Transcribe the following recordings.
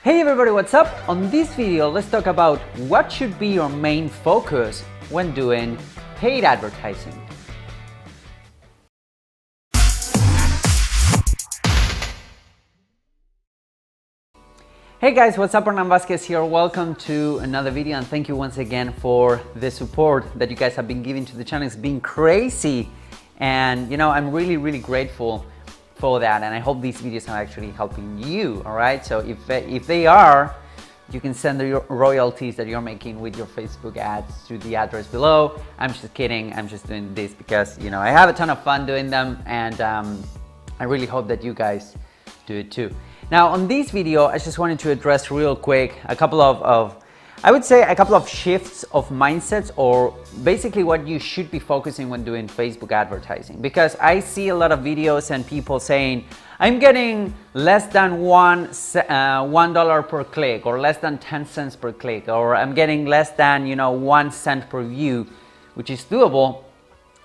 Hey everybody, what's up? On this video, let's talk about what should be your main focus when doing paid advertising. Hey guys, what's up? Hernan Vazquez here. Welcome to another video and thank you once again for the support that you guys have been giving to the channel. It's been crazy and I'm really grateful for that, and I hope these videos are actually helping you. All right, so if they are, you can send the royalties that you're making with your Facebook ads to the address below. I'm just kidding. I'm just doing this because I have a ton of fun doing them, and I really hope that you guys do it too. Now on this video, I just wanted to address real quick a couple of I would say a couple of shifts of mindsets, or basically what you should be focusing when doing Facebook advertising. Because I see a lot of videos and people saying, I'm getting less than $1 per click, or less than 10 cents per click, or I'm getting less than 1 cent per view, which is doable.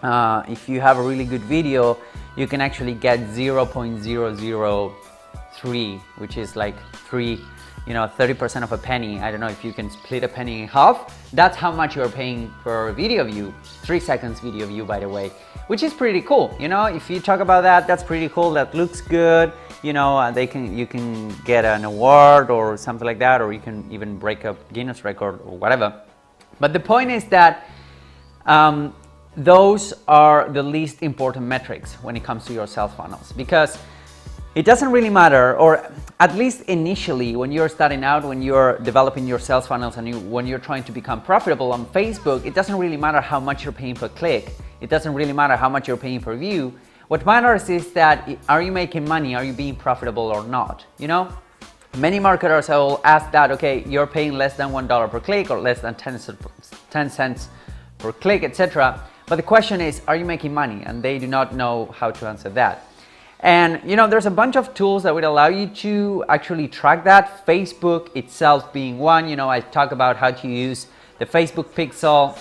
If you have a really good video, you can actually get 0.003, which is like 30% of a penny. I don't know if you can split a penny in half. That's how much you're paying per video view. 3 seconds video view, by the way, which is pretty cool. If you talk about that, that's pretty cool. That looks good. You can get an award or something like that, or you can even break a Guinness record or whatever. But the point is that those are the least important metrics when it comes to your sales funnels, because it doesn't really matter, or at least initially when you're starting out, when you're developing your sales funnels and when you're trying to become profitable on Facebook, it doesn't really matter how much you're paying per click. It doesn't really matter how much you're paying per view. What matters is that, are you making money? Are you being profitable or not? Many marketers will ask that, okay, you're paying less than $1 per click or less than 10 cents per click, etc. But the question is, are you making money? And they do not know how to answer that. And there's a bunch of tools that would allow you to actually track that, Facebook itself being one. I talk about how to use the Facebook pixel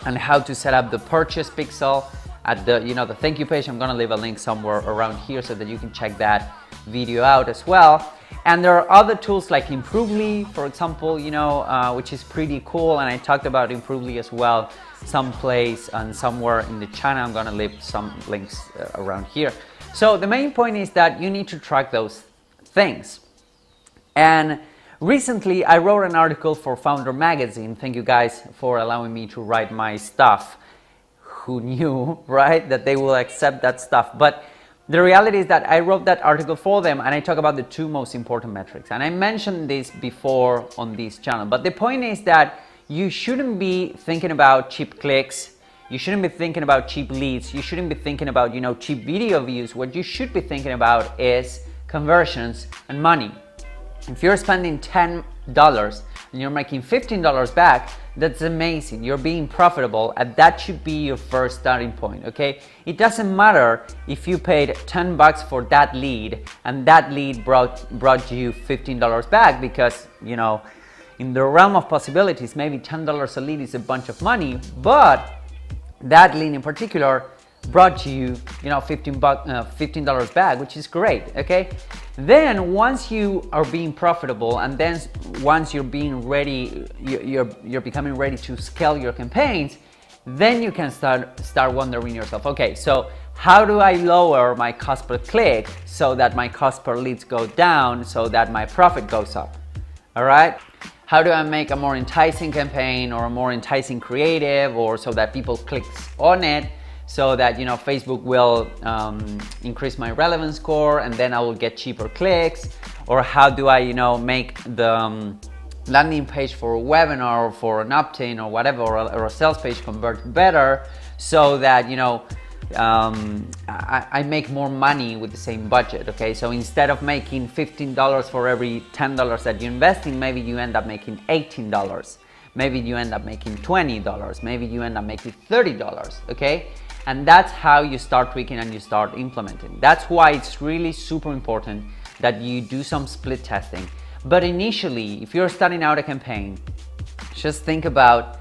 and how to set up the purchase pixel at the the thank you page. I'm gonna leave a link somewhere around here so that you can check that video out as well. And there are other tools like Improvely, for example, which is pretty cool. And I talked about Improvely as well someplace and somewhere in the channel. I'm gonna leave some links around here. So the main point is that you need to track those things. And recently I wrote an article for Founder Magazine. Thank you guys for allowing me to write my stuff. Who knew, right, that they will accept that stuff? But the reality is that I wrote that article for them, and I talk about the 2 most important metrics. And I mentioned this before on this channel. But the point is that you shouldn't be thinking about cheap clicks. You shouldn't be thinking about cheap leads. You shouldn't be thinking about, cheap video views. What you should be thinking about is conversions and money. If you're spending $10 and you're making $15 back, that's amazing. You're being profitable, and that should be your first starting point, okay? It doesn't matter if you paid $10 for that lead and that lead brought you $15 back, because, in the realm of possibilities, maybe $10 a lead is a bunch of money, but that lead in particular brought you, $15 back, which is great, okay? Then once you are being profitable, and then once you're being ready, you're becoming ready to scale your campaigns, then you can start wondering yourself, okay, so how do I lower my cost per click so that my cost per leads go down, so that my profit goes up? All right? How do I make a more enticing campaign or a more enticing creative, or so that people click on it, so that Facebook will increase my relevance score, and then I will get cheaper clicks? Or how do I make the landing page for a webinar or for an opt-in or whatever, or a sales page convert better, so that I make more money with the same budget, okay? So instead of making $15 for every $10 that you invest in, maybe you end up making $18. Maybe you end up making $20. Maybe you end up making $30, okay? And that's how you start tweaking and you start implementing. That's why it's really super important that you do some split testing. But initially, if you're starting out a campaign, just think about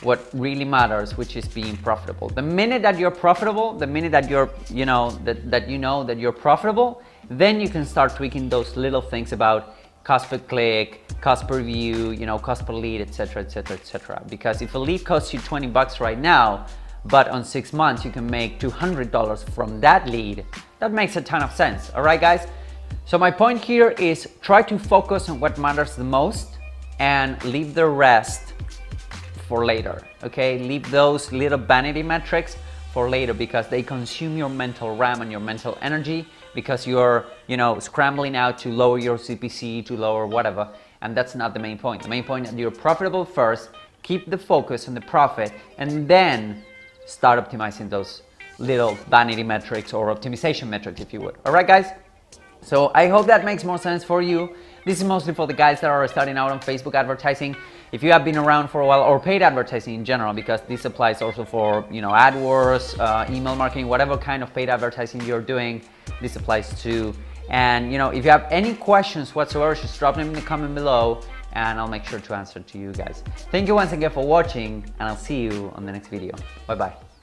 what really matters, which is being profitable. The minute that you're profitable, the minute that you're, that you're profitable, then you can start tweaking those little things about cost per click, cost per view, you know, cost per lead, etc., etc., etc. Because if a lead costs you $20 right now, but on 6 months you can make $200 from that lead, that makes a ton of sense. All right, guys? So my point here is try to focus on what matters the most and leave the rest for later, okay? Leave those little vanity metrics for later because they consume your mental RAM and your mental energy because you're, you know, scrambling out to lower your CPC, to lower whatever, and that's not the main point. The main point is that you're profitable first, keep the focus on the profit, and then start optimizing those little vanity metrics or optimization metrics, if you would. All right, guys? So I hope that makes more sense for you. This is mostly for the guys that are starting out on Facebook advertising. If you have been around for a while, or paid advertising in general, because this applies also for, you know, AdWords, email marketing, whatever kind of paid advertising you're doing, this applies to. And, you know, if you have any questions whatsoever, just drop them in the comment below and I'll make sure to answer to you guys. Thank you once again for watching, and I'll see you on the next video. Bye bye.